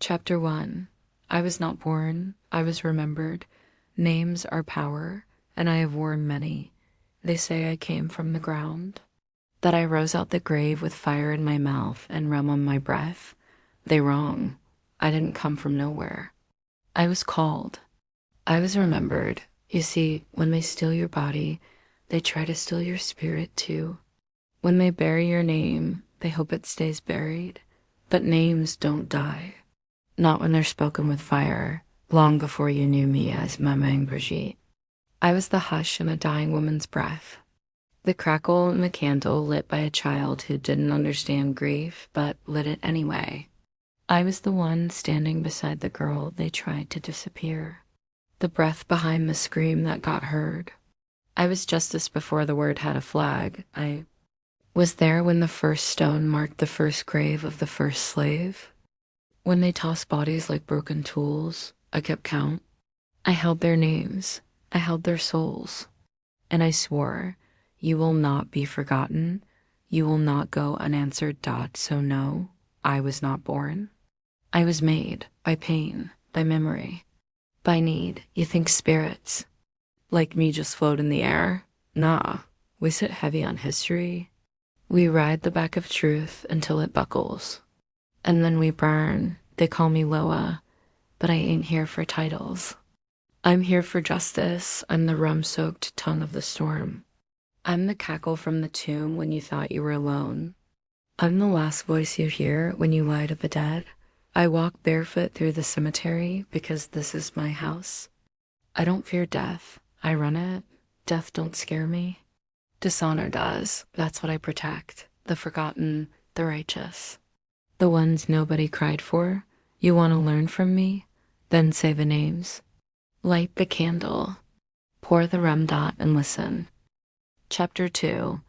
Chapter 1. I was not born, I was remembered. Names are power, and I have worn many. They say I came from the ground, that I rose out the grave with fire in my mouth and rum on my breath. They wrong. I didn't come from nowhere. I was called. I was remembered. You see, when they steal your body, they try to steal your spirit too. When they bury your name, they hope it stays buried. But names don't die. Not when they're spoken with fire, long before you knew me as Maman Brigitte. I was the hush in a dying woman's breath, the crackle in the candle lit by a child who didn't understand grief, but lit it anyway. I was the one standing beside the girl they tried to disappear, the breath behind the scream that got heard. I was justice before the word had a flag. I was there when the first stone marked the first grave of the first slave. When they tossed bodies like broken tools, I kept count. I held their names, I held their souls, and I swore, you will not be forgotten, you will not go unanswered. So no, I was not born. I was made by pain, by memory, by need. You think spirits, like me, just float in the air? Nah, we sit heavy on history. We ride the back of truth until it buckles. And then we burn. They call me Loa, but I ain't here for titles. I'm here for justice. I'm the rum-soaked tongue of the storm. I'm the cackle from the tomb when you thought you were alone. I'm the last voice you hear when you lie to the dead. I walk barefoot through the cemetery because this is my house. I don't fear death. I run it. Death don't scare me. Dishonor does. That's what I protect. The forgotten, the righteous. The ones nobody cried for. You want to learn from me? Then say the names. Light the candle. Pour the rum dot and listen. Chapter 2.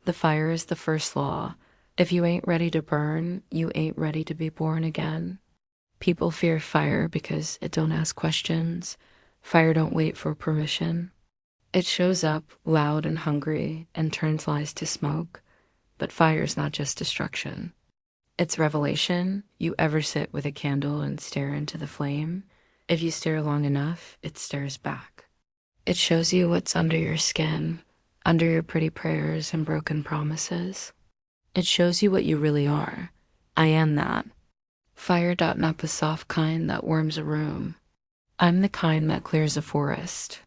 The fire is the first law. If you ain't ready to burn, you ain't ready to be born again. People fear fire because it don't ask questions. Fire don't wait for permission. It shows up loud and hungry and turns lies to smoke. But fire's not just destruction. It's revelation. You ever sit with a candle and stare into the flame? If you stare long enough, it stares back. It shows you what's under your skin, under your pretty prayers and broken promises. It shows you what you really are. I am that. Fire, not the soft kind that warms a room. I'm the kind that clears a forest.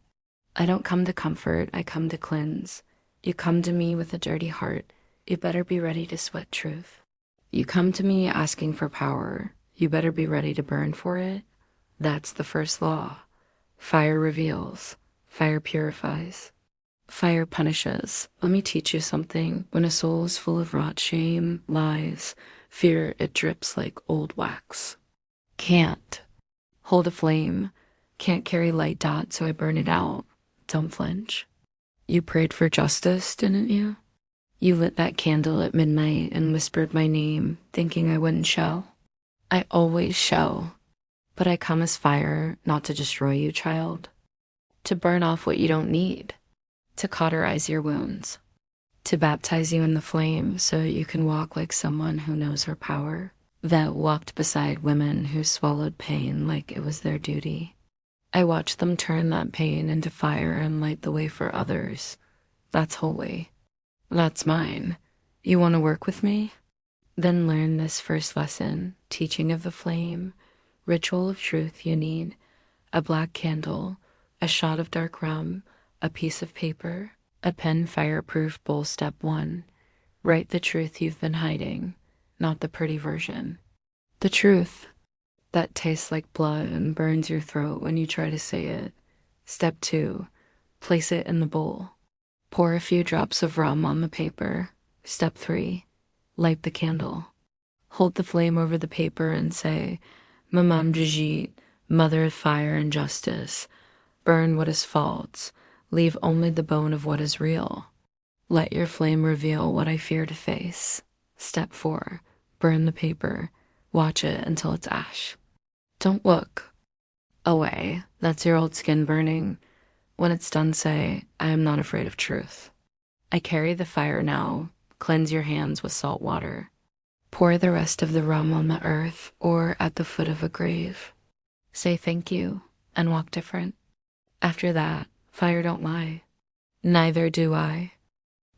I don't come to comfort, I come to cleanse. You come to me with a dirty heart, you better be ready to sweat truth. You come to me asking for power, you better be ready to burn for it. That's the first law. Fire reveals, fire purifies, fire punishes. Let me teach you something. When a soul is full of rot, shame, lies, fear, it drips like old wax. Can't hold a flame, can't carry light. So I burn it out. Don't flinch. You prayed for justice, didn't you? You lit that candle at midnight and whispered my name, thinking I wouldn't show. I always show. But I come as fire, not to destroy you, child. To burn off what you don't need. To cauterize your wounds. To baptize you in the flame so you can walk like someone who knows her power. That walked beside women who swallowed pain like it was their duty. I watched them turn that pain into fire and light the way for others. That's holy. That's mine. You want to work with me? Then learn this first lesson, teaching of the flame, ritual of truth you need, a black candle, a shot of dark rum, a piece of paper, a pen fireproof bowl. Step 1. Write the truth you've been hiding, not the pretty version. The truth that tastes like blood and burns your throat when you try to say it. Step 2. Place it in the bowl. Pour a few drops of rum on the paper. Step 3. Light the candle. Hold the flame over the paper and say, Maman Brigitte, mother of fire and justice, burn what is false, leave only the bone of what is real. Let your flame reveal what I fear to face. Step 4. Burn the paper. Watch it until it's ash. Don't look away. That's your old skin burning. When it's done, say, I am not afraid of truth. I carry the fire now. Cleanse your hands with salt water. Pour the rest of the rum on the earth or at the foot of a grave. Say thank you and walk different. After that, fire don't lie. Neither do I.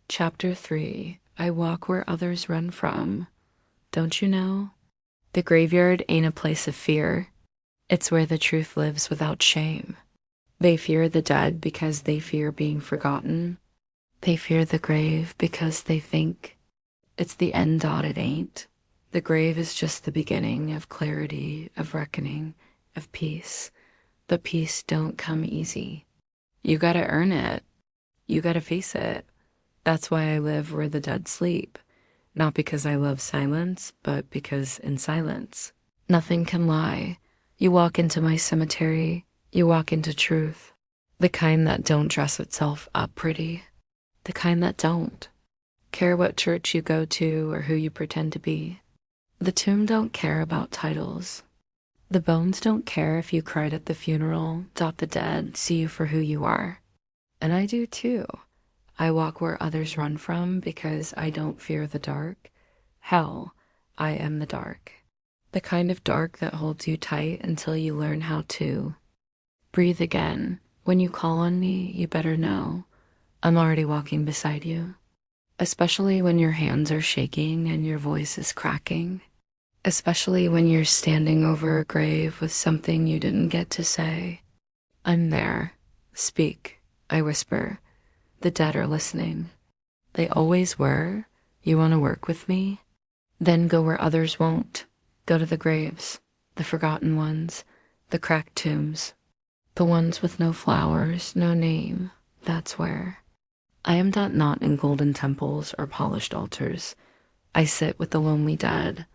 Chapter 3. I walk where others run from. Don't you know? The graveyard ain't a place of fear. It's where the truth lives without shame. They fear the dead because they fear being forgotten. They fear the grave because they think it's the end. It ain't. The grave is just the beginning of clarity, of reckoning, of peace. But peace don't come easy. You gotta earn it. You gotta face it. That's why I live where the dead sleep. Not because I love silence, but because in silence, nothing can lie. You walk into my cemetery, you walk into truth. The kind that don't dress itself up pretty. The kind that don't care what church you go to or who you pretend to be. The tomb don't care about titles. The bones don't care if you cried at the funeral. The dead see you for who you are. And I do too. I walk where others run from because I don't fear the dark. Hell, I am the dark. The kind of dark that holds you tight until you learn how to breathe again. When you call on me, you better know I'm already walking beside you. Especially when your hands are shaking and your voice is cracking. Especially when you're standing over a grave with something you didn't get to say. I'm there. Speak, I whisper. The dead are listening. They always were. You want to work with me? Then go where others won't. Go to the graves, the forgotten ones, the cracked tombs, the ones with no flowers, no name. That's where. I am not in golden temples or polished altars. I sit with the lonely dead,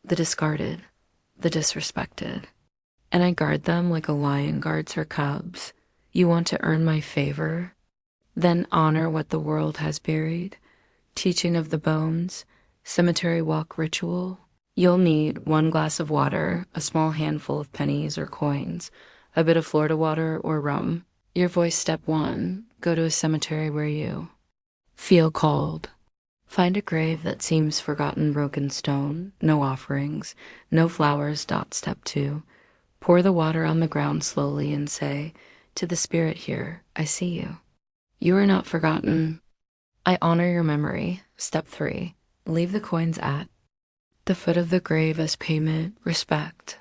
the discarded, the disrespected, and I guard them like a lion guards her cubs. You want to earn my favor? Then honor what the world has buried. Teaching of the bones, cemetery walk ritual. You'll need 1 glass of water, a small handful of pennies or coins, a bit of Florida water or rum. Your voice step 1, go to a cemetery where you feel called. Find a grave that seems forgotten, broken stone, no offerings, no flowers. Step 2, pour the water on the ground slowly and say, to the spirit here, I see you. You are not forgotten. I honor your memory. Step 3, leave the coins at the foot of the grave as payment, respect.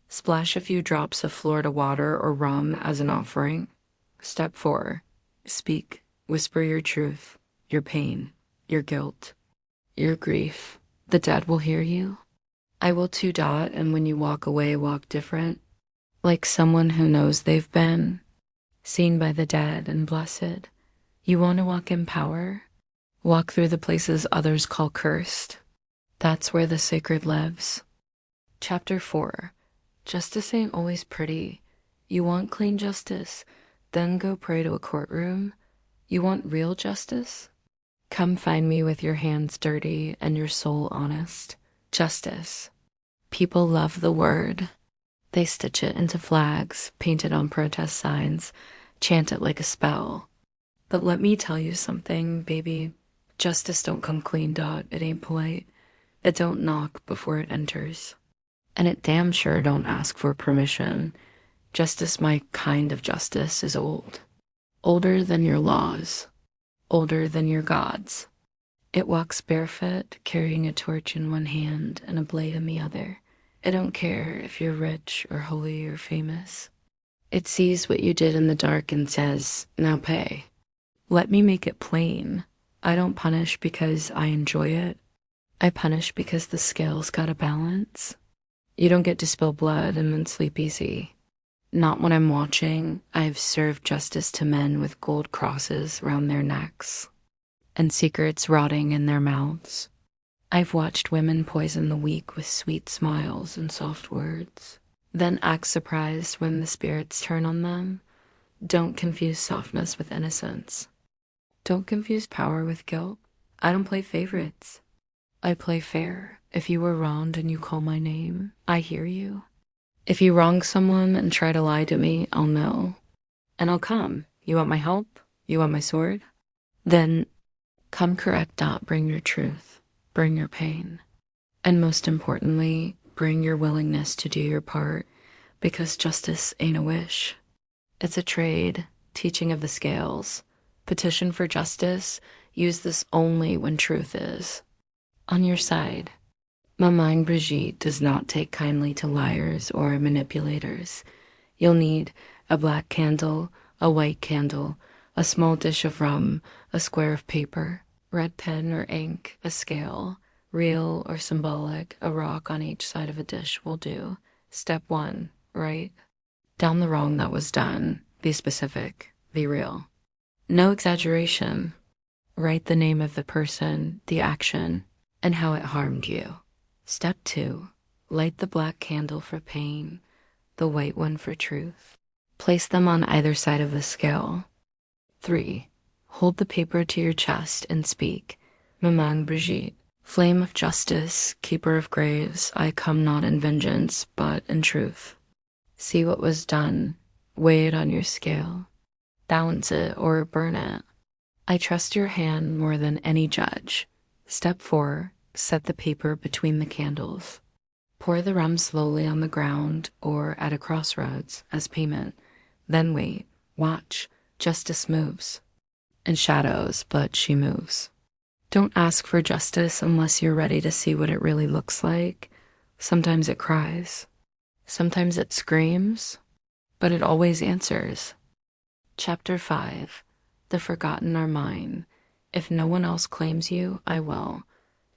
Splash a few drops of Florida water or rum as an offering. Step 4, speak, whisper your truth, your pain, your guilt, your grief. The dead will hear you. I will too. And when you walk away, walk different, like someone who knows they've been seen by the dead and blessed. You want to walk in power? Walk through the places others call cursed. That's where the sacred lives. Chapter 4. Justice ain't always pretty. You want clean justice? Then go pray to a courtroom. You want real justice? Come find me with your hands dirty and your soul honest. Justice. People love the word. They stitch it into flags, paint it on protest signs, chant it like a spell. But let me tell you something, baby. Justice don't come clean. It ain't polite. It don't knock before it enters. And it damn sure don't ask for permission. Justice, my kind of justice, is old. Older than your laws. Older than your gods. It walks barefoot, carrying a torch in one hand and a blade in the other. It don't care if you're rich or holy or famous. It sees what you did in the dark and says, now pay. Let me make it plain. I don't punish because I enjoy it. I punish because the scales got a balance. You don't get to spill blood and then sleep easy. Not when I'm watching. I've served justice to men with gold crosses round their necks and secrets rotting in their mouths. I've watched women poison the weak with sweet smiles and soft words, then act surprised when the spirits turn on them. Don't confuse softness with innocence. Don't confuse power with guilt. I don't play favorites. I play fair. If you were wronged and you call my name, I hear you. If you wrong someone and try to lie to me, I'll know. And I'll come. You want my help? You want my sword? Then come correct. Bring your truth. Bring your pain. And most importantly, bring your willingness to do your part, because justice ain't a wish. It's a trade, teaching of the scales. Petition for justice, use this only when truth is on your side. Maman Brigitte does not take kindly to liars or manipulators. You'll need a black candle, a white candle, a small dish of rum, a square of paper, red pen or ink, a scale, real or symbolic, a rock on each side of a dish will do. Step 1, write down the wrong that was done. Be specific, be real. No exaggeration. Write the name of the person, the action, and how it harmed you. Step 2, light the black candle for pain, the white one for truth. Place them on either side of the scale. 3, hold the paper to your chest and speak. Maman Brigitte, flame of justice, keeper of graves, I come not in vengeance, but in truth. See what was done, weigh it on your scale, balance it or burn it. I trust your hand more than any judge. Step 4, set the paper between the candles. Pour the rum slowly on the ground or at a crossroads as payment. Then wait, watch, justice moves. In shadows, but she moves. Don't ask for justice unless you're ready to see what it really looks like. Sometimes it cries. Sometimes it screams, but it always answers. Chapter 5, the forgotten are mine. If no one else claims you, I will.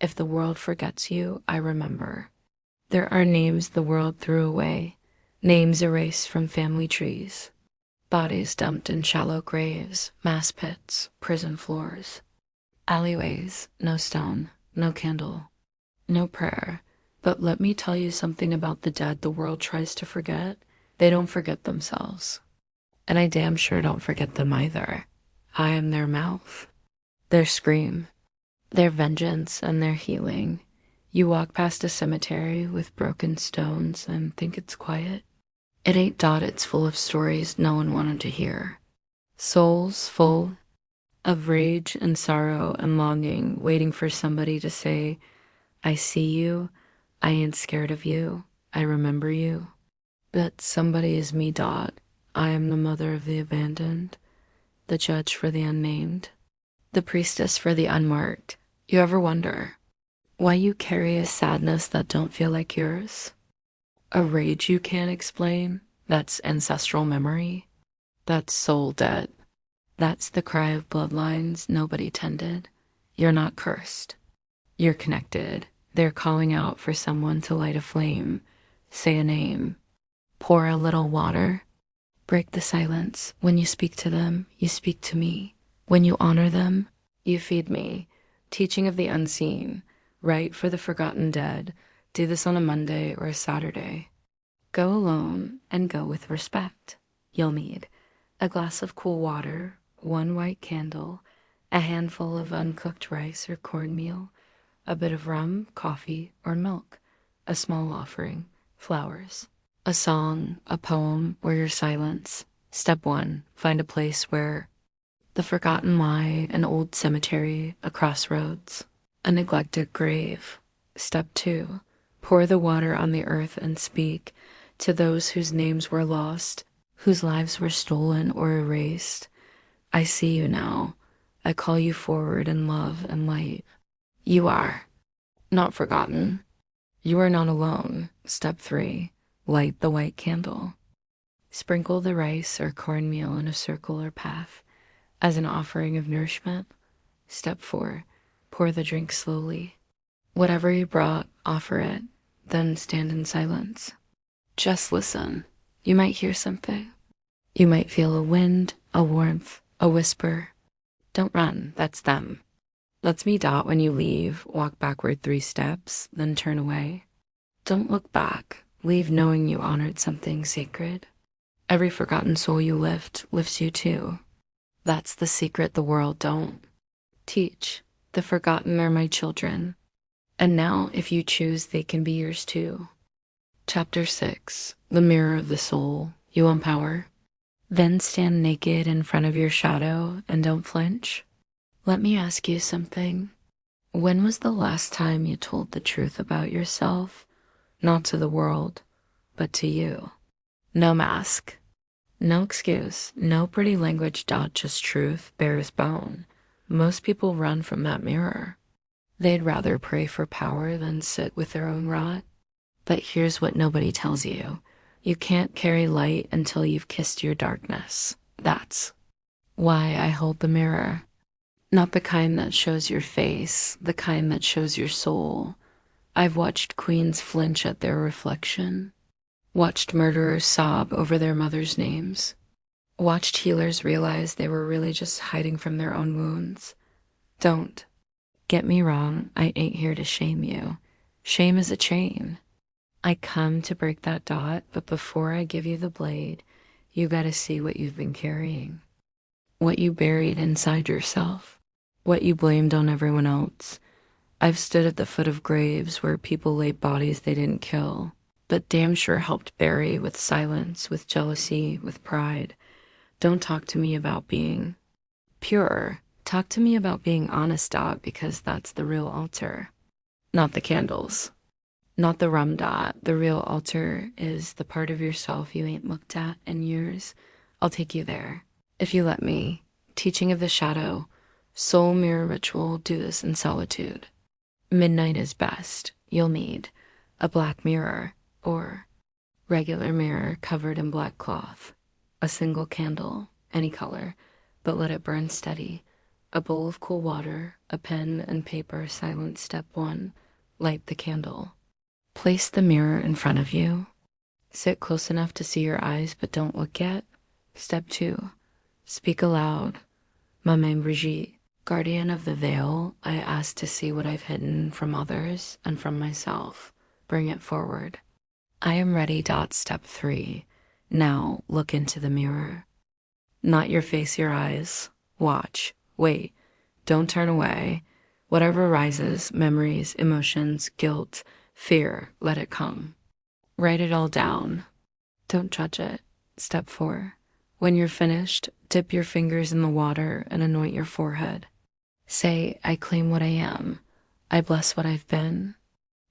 If the world forgets you, I remember. There are names the world threw away, names erased from family trees, bodies dumped in shallow graves, mass pits, prison floors, alleyways, no stone, no candle, no prayer. But let me tell you something about the dead the world tries to forget. They don't forget themselves. And I damn sure don't forget them either. I am their mouth, their scream, their vengeance and their healing. You walk past a cemetery with broken stones and think it's quiet. It ain't dot, it's full of stories no one wanted to hear. Souls full of rage and sorrow and longing, waiting for somebody to say, I see you, I ain't scared of you, I remember you. But somebody is me, Dot. I am the mother of the abandoned, the judge for the unnamed, the priestess for the unmarked. You ever wonder why you carry a sadness that don't feel like yours? A rage you can't explain? That's ancestral memory. That's soul debt. That's the cry of bloodlines nobody tended. You're not cursed. You're connected. They're calling out for someone to light a flame, say a name, pour a little water. Break the silence. When you speak to them, you speak to me. When you honor them, you feed me. Teaching of the unseen. Write for the forgotten dead. Do this on a Monday or a Saturday. Go alone and go with respect. You'll need a glass of cool water, 1 white candle, a handful of uncooked rice or cornmeal, a bit of rum, coffee, or milk, a small offering, flowers, a song, a poem, or your silence. Step 1, find a place where the forgotten lie, an old cemetery, a crossroads, a neglected grave. Step 2, pour the water on the earth and speak to those whose names were lost, whose lives were stolen or erased. I see you now. I call you forward in love and light. You are not forgotten. You are not alone. Step 3, light the white candle. Sprinkle the rice or cornmeal in a circle or path as an offering of nourishment. Step 4, pour the drink slowly. Whatever you brought, offer it, then stand in silence. Just listen. You might hear something. You might feel a wind, a warmth, a whisper. Don't run, that's them. Let's me Dot when you leave, walk backward 3 steps, then turn away. Don't look back, leave knowing you honored something sacred. Every forgotten soul you lift lifts you too. That's the secret the world don't teach. The forgotten are my children. And now, if you choose, they can be yours too. Chapter 6, the mirror of the soul, you empower. Then stand naked in front of your shadow and don't flinch. Let me ask you something. When was the last time you told the truth about yourself? Not to the world, but to you. No mask. No excuse. No pretty language. Just truth, bare as bone. Most people run from that mirror. They'd rather pray for power than sit with their own rot. But here's what nobody tells you. You can't carry light until you've kissed your darkness. That's why I hold the mirror. Not the kind that shows your face, the kind that shows your soul. I've watched queens flinch at their reflection, watched murderers sob over their mothers' names, watched healers realize they were really just hiding from their own wounds. Don't get me wrong, I ain't here to shame you. Shame is a chain. I come to break that dot, but before I give you the blade, you gotta see what you've been carrying. What you buried inside yourself. What you blamed on everyone else. I've stood at the foot of graves where people laid bodies they didn't kill, but damn sure helped bury with silence, with jealousy, with pride. Don't talk to me about being pure. Talk to me about being honest, Dot, because that's the real altar. Not the candles. Not the rum, Dot. The real altar is the part of yourself you ain't looked at in years. I'll take you there, if you let me. Teaching of the shadow. Soul mirror ritual, do this in solitude. Midnight is best. You'll need a black mirror or regular mirror covered in black cloth. A single candle, any color, but let it burn steady. A bowl of cool water, a pen and paper, silent step 1. Light the candle. Place the mirror in front of you. Sit close enough to see your eyes, but don't look yet. Step 2. Speak aloud. Maman Brigitte, guardian of the veil, I ask to see what I've hidden from others and from myself. Bring it forward. I am ready. Step 3. Now look into the mirror. Not your face, your eyes. Watch. Wait. Don't turn away. Whatever rises, memories, emotions, guilt, fear, let it come. Write it all down. Don't judge it. Step 4. When you're finished, dip your fingers in the water and anoint your forehead. Say, I claim what I am. I bless what I've been.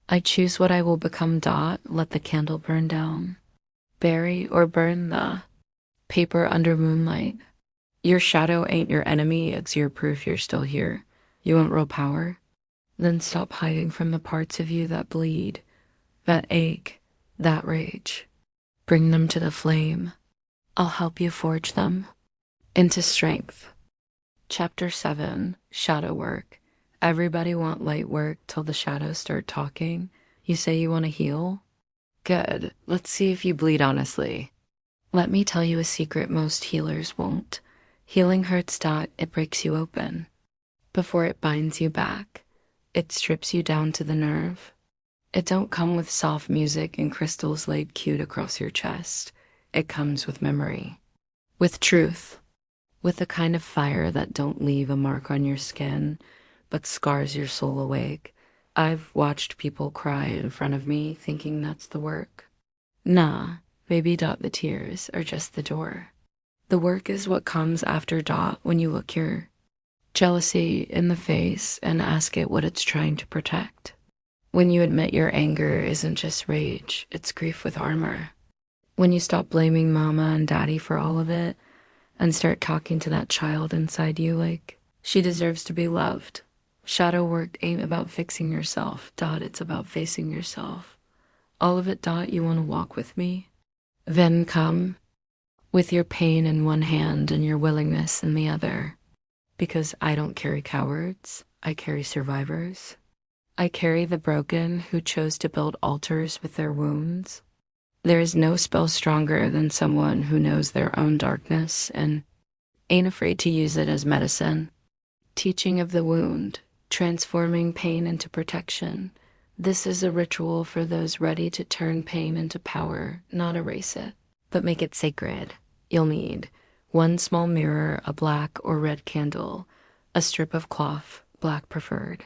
I choose what I will become. Let the candle burn down. Bury or burn the paper under moonlight. Your shadow ain't your enemy, it's your proof you're still here. You want real power? Then stop hiding from the parts of you that bleed, that ache, that rage. Bring them to the flame. I'll help you forge them into strength. Chapter 7, Shadow Work. Everybody want light work till the shadows start talking. You say you want to heal? Good. Let's see if you bleed honestly. Let me tell you a secret most healers won't. Healing hurts. It breaks you open. Before it binds you back, it strips you down to the nerve. It don't come with soft music and crystals laid cute across your chest. It comes with memory, with truth, with the kind of fire that don't leave a mark on your skin, but scars your soul awake. I've watched people cry in front of me thinking that's the work. Nah, baby. The tears are just the door. The work is what comes after. When you look your jealousy in the face and ask it what it's trying to protect. When you admit your anger isn't just rage, it's grief with armor. When you stop blaming mama and daddy for all of it and start talking to that child inside you like she deserves to be loved. Shadow work ain't about fixing yourself. It's about facing yourself. All of it. You want to walk with me? Then come with your pain in one hand and your willingness in the other. Because I don't carry cowards, I carry survivors. I carry the broken who chose to build altars with their wounds. There is no spell stronger than someone who knows their own darkness and ain't afraid to use it as medicine. Teaching of the wound, transforming pain into protection. This is a ritual for those ready to turn pain into power, not erase it, but make it sacred. You'll need one small mirror, a black or red candle, a strip of cloth, black preferred,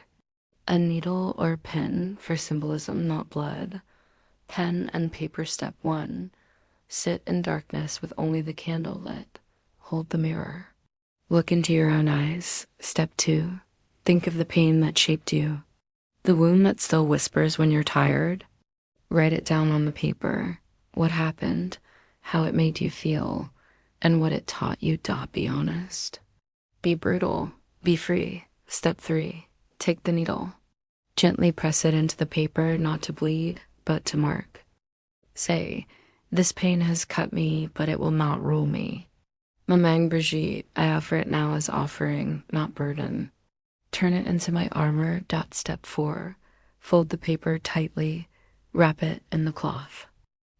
a needle or pin for symbolism, not blood, pen and paper. Step 1, sit in darkness with only the candle lit. Hold the mirror. Look into your own eyes. Step 2, Think of the pain that shaped you, the wound that still whispers when you're tired. Write it down on the paper. What happened, how it made you feel, and what it taught you to be honest. Be brutal. Be free. Step 3. Take the needle. Gently press it into the paper, not to bleed, but to mark. Say, this pain has cut me, but it will not rule me. Maman Brigitte, I offer it now as offering, not burden. Turn it into my armor. Step 4. Fold the paper tightly. Wrap it in the cloth.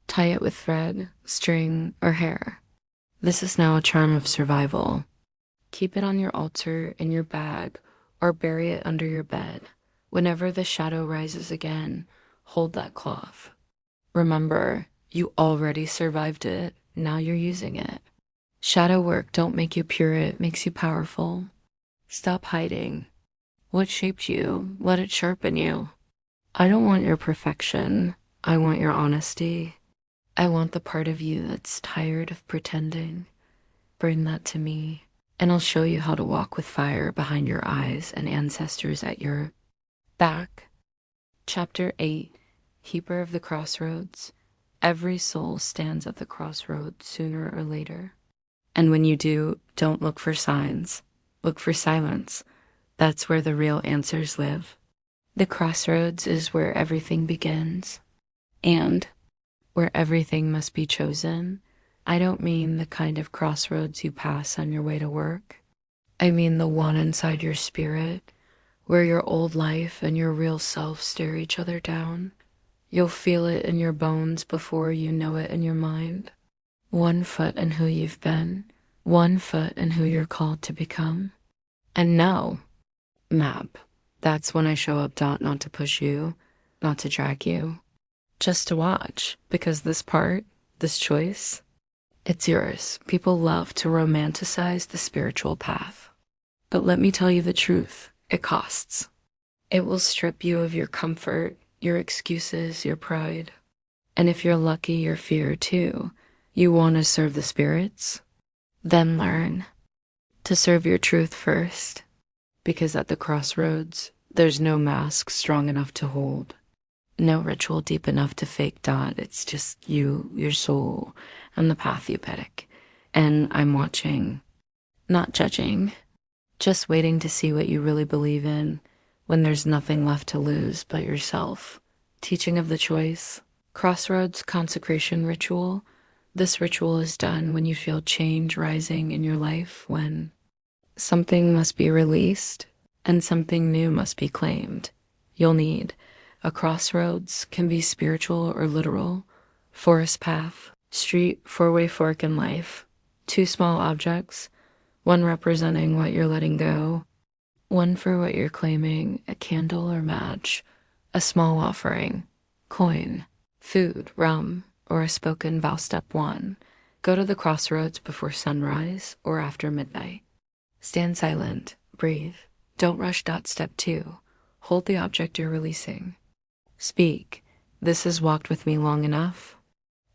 Tie it with thread, string, or hair. This is now a charm of survival. Keep it on your altar, in your bag, or bury it under your bed. Whenever the shadow rises again, hold that cloth. Remember, you already survived it. Now you're using it. Shadow work don't make you pure, it makes you powerful. Stop hiding. What shaped you? Let it sharpen you. I don't want your perfection. I want your honesty. I want the part of you that's tired of pretending. Bring that to me, and I'll show you how to walk with fire behind your eyes and ancestors at your back. Chapter 8. Keeper of the Crossroads. Every soul stands at the crossroads sooner or later. And when you do, don't look for signs. Look for silence. That's where the real answers live. The crossroads is where everything begins. And where everything must be chosen. I don't mean the kind of crossroads you pass on your way to work. I mean the one inside your spirit, where your old life and your real self stare each other down. You'll feel it in your bones before you know it in your mind. 1 foot in who you've been, 1 foot in who you're called to become. And now, map. That's when I show up, not to push you, not to drag you, just to watch, because this part, this choice, it's yours. People love to romanticize the spiritual path. But let me tell you the truth, it costs. It will strip you of your comfort, your excuses, your pride. And if you're lucky, your fear too. You want to serve the spirits? Then learn to serve your truth first. Because at the crossroads, there's no mask strong enough to hold. No ritual deep enough to fake. It's just you, your soul, and the path you pick. And I'm watching, not judging, just waiting to see what you really believe in when there's nothing left to lose but yourself. Teaching of the choice. Crossroads consecration ritual. This ritual is done when you feel change rising in your life, when something must be released and something new must be claimed. You'll need a crossroads, can be spiritual or literal, forest path, street, four-way fork in life, 2 small objects, 1 representing what you're letting go, 1 for what you're claiming, a candle or match, a small offering, coin, food, rum, or a spoken vow. Step 1. Go to the crossroads before sunrise or after midnight. Stand silent, breathe, don't rush. Step 2. Hold the object you're releasing. Speak. This has walked with me long enough.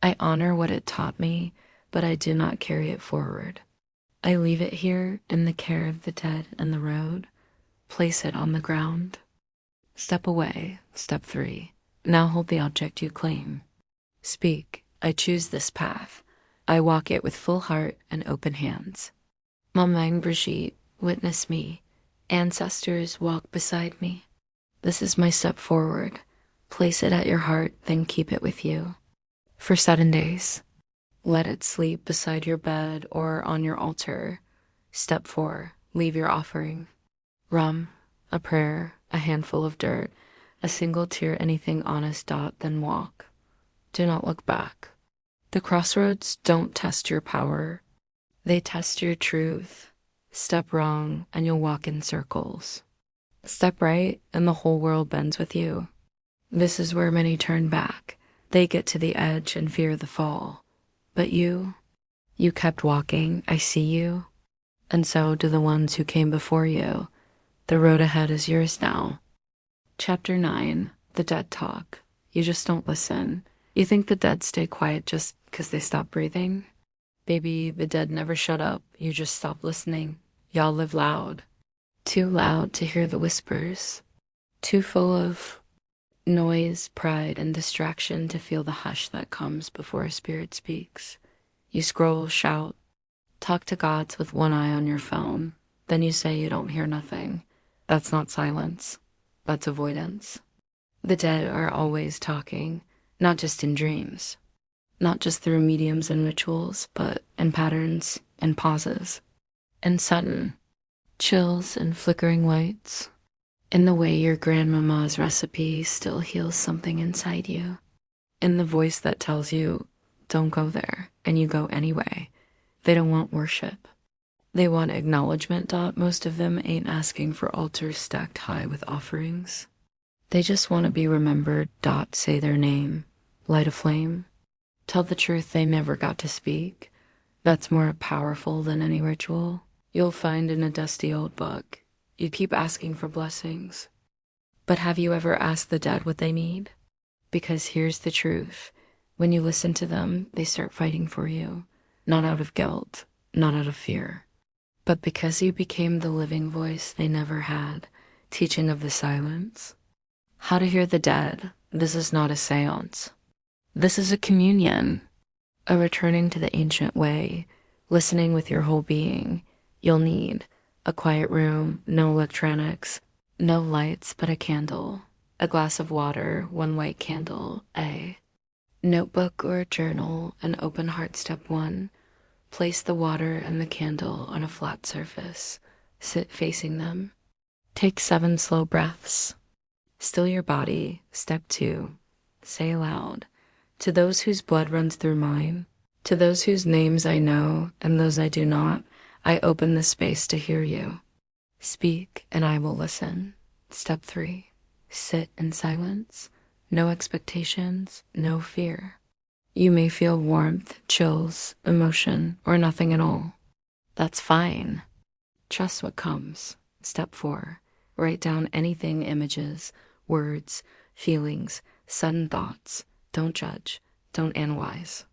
I honor what it taught me, but I do not carry it forward. I leave it here in the care of the dead and the road. Place it on the ground. Step away. Step 3. Now hold the object you claim. Speak. I choose this path. I walk it with full heart and open hands. Maman Brigitte, witness me. Ancestors, walk beside me. This is my step forward. Place it at your heart, then keep it with you. For 7 days. Let it sleep beside your bed or on your altar. Step 4. Leave your offering. Rum, a prayer, a handful of dirt, a single tear, anything honest. Then walk. Do not look back. The crossroads don't test your power. They test your truth. Step wrong and you'll walk in circles. Step right and the whole world bends with you. This is where many turn back. They get to the edge and fear the fall. But you kept walking. I see you. And so do the ones who came before you. The road ahead is yours now. Chapter 9. The dead talk. You just don't listen. You think the dead stay quiet just because they stop breathing? Baby, the dead never shut up. You just stop listening. Y'all live loud. too loud to hear the whispers, too full of noise, pride, and distraction to feel the hush that comes before a spirit speaks. You scroll, shout, talk to gods with one eye on your phone. Then you say you don't hear nothing. That's not silence. That's avoidance. The dead are always talking, not just in dreams, not just through mediums and rituals, but in patterns and pauses, and sudden chills and flickering lights, in the way your grandmama's recipe still heals something inside you, in the voice that tells you, don't go there, and you go anyway. They don't want worship. They want acknowledgement. Most of them ain't asking for altars stacked high with offerings. They just want to be remembered. Say their name, light a flame, tell the truth they never got to speak. That's more powerful than any ritual you'll find in a dusty old book. You keep asking for blessings. But have you ever asked the dead what they need? Because here's the truth. When you listen to them, they start fighting for you. Not out of guilt, not out of fear, but because you became the living voice they never had, teaching of the silence. How to hear the dead. This is not a seance. This is a communion, a returning to the ancient way, listening with your whole being. You'll need a quiet room, no electronics, no lights but a candle, a glass of water, one white candle, a notebook or a journal, an open heart. Step 1. Place the water and the candle on a flat surface. Sit facing them. Take 7 slow breaths. Still your body. Step 2. Say aloud, to those whose blood runs through mine, to those whose names I know and those I do not, I open the space to hear you. Speak and I will listen. Step 3. Sit in silence. No expectations, no fear. You may feel warmth, chills, emotion, or nothing at all. That's fine. Trust what comes. Step 4. Write down anything, images, words, feelings, sudden thoughts. Don't judge. Don't analyze.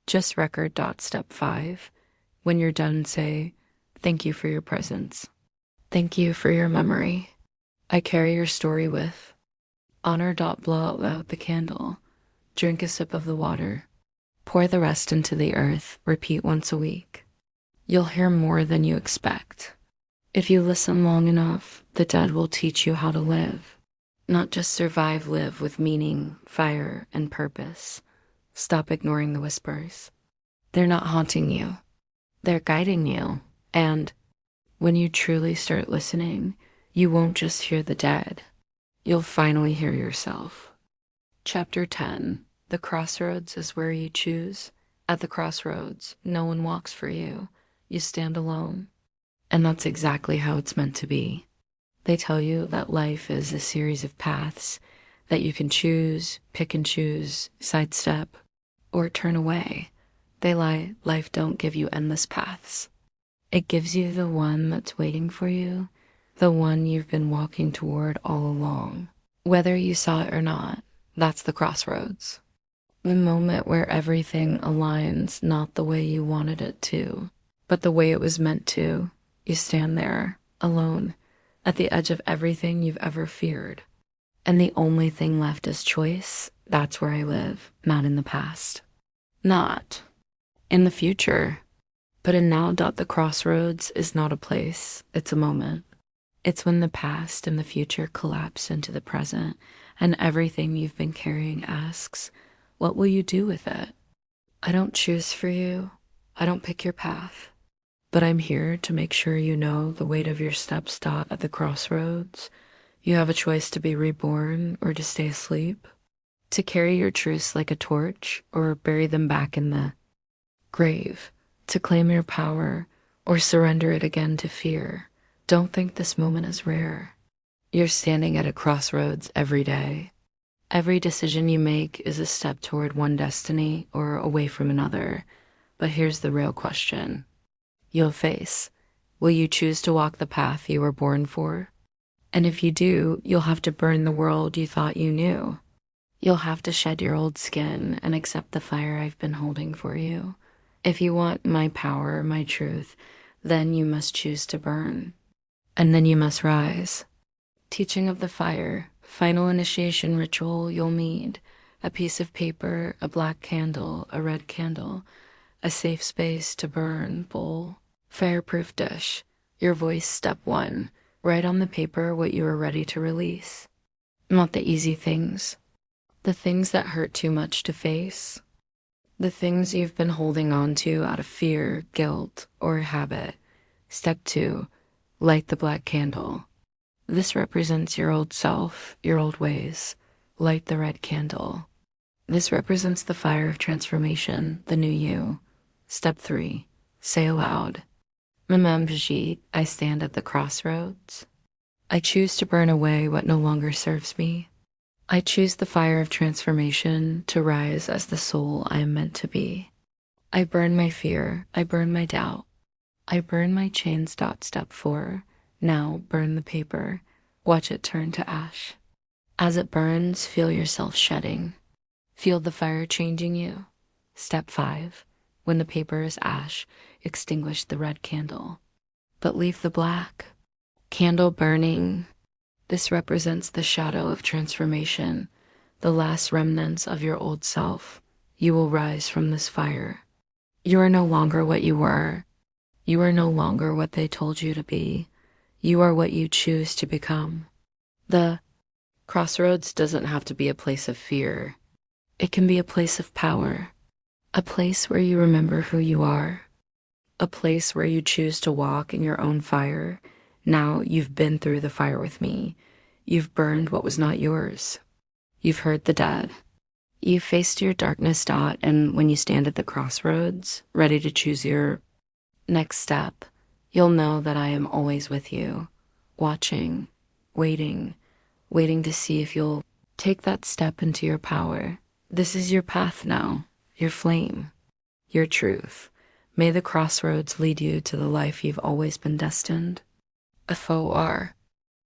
Just record. Step 5. When you're done, say, thank you for your presence. Thank you for your memory. I carry your story with. Honor. Blow out the candle. Drink a sip of the water. Pour the rest into the earth. Repeat once a week. You'll hear more than you expect. If you listen long enough, the dead will teach you how to live. Not just survive, live with meaning, fire, and purpose. Stop ignoring the whispers. They're not haunting you. They're guiding you. And when you truly start listening, you won't just hear the dead. You'll finally hear yourself. Chapter 10. The crossroads is where you choose. At the crossroads, no one walks for you. You stand alone. And that's exactly how it's meant to be. They tell you that life is a series of paths that you can choose, pick and choose, sidestep, or turn away. They lie. Life don't give you endless paths. It gives you the one that's waiting for you, the one you've been walking toward all along. Whether you saw it or not, that's the crossroads. The moment where everything aligns not the way you wanted it to, but the way it was meant to. You stand there, alone, at the edge of everything you've ever feared. And the only thing left is choice. That's where I live, not in the past. Not in the future, but in now. The crossroads is not a place, it's a moment. It's when the past and the future collapse into the present, and everything you've been carrying asks, what will you do with it? I don't choose for you. I don't pick your path. But I'm here to make sure you know the weight of your steps. At the crossroads, you have a choice to be reborn or to stay asleep, to carry your truths like a torch or bury them back in the grave, to claim your power or surrender it again to fear. Don't think this moment is rare. You're standing at a crossroads every day. Every decision you make is a step toward one destiny or away from another. But here's the real question you'll face. Will you choose to walk the path you were born for? And if you do, you'll have to burn the world you thought you knew. You'll have to shed your old skin and accept the fire I've been holding for you. If you want my power, my truth, then you must choose to burn. and then you must rise. Teaching of the fire, final initiation ritual you'll need. A piece of paper, a black candle, a red candle, a safe space to burn, bowl, fireproof dish. Your voice, step one. Write on the paper what you are ready to release. Not the easy things. The things that hurt too much to face. The things you've been holding on to out of fear, guilt, or habit. Step two, light the black candle. This represents your old self, your old ways. Light the red candle. This represents the fire of transformation, the new you. Step three, say aloud. Maman Brigitte, I stand at the crossroads. I choose to burn away what no longer serves me. I choose the fire of transformation to rise as the soul I am meant to be. I burn my fear, I burn my doubt. I burn my chains. Step four. Now burn the paper. Watch it turn to ash. As it burns, feel yourself shedding. Feel the fire changing you. Step five. When the paper is ash, extinguish the red candle. But leave the black. Candle burning. This represents the shadow of transformation, the last remnants of your old self. You will rise from this fire. You are no longer what you were. You are no longer what they told you to be. You are what you choose to become. The crossroads doesn't have to be a place of fear. It can be a place of power, a place where you remember who you are, a place where you choose to walk in your own fire. Now you've been through the fire with me. You've burned what was not yours. You've heard the dead. You've faced your darkness. And when you stand at the crossroads, ready to choose your next step, you'll know that I am always with you, watching, waiting to see if you'll take that step into your power. This is your path now, your flame, your truth. May the crossroads lead you to the life you've always been destined. F.O.R.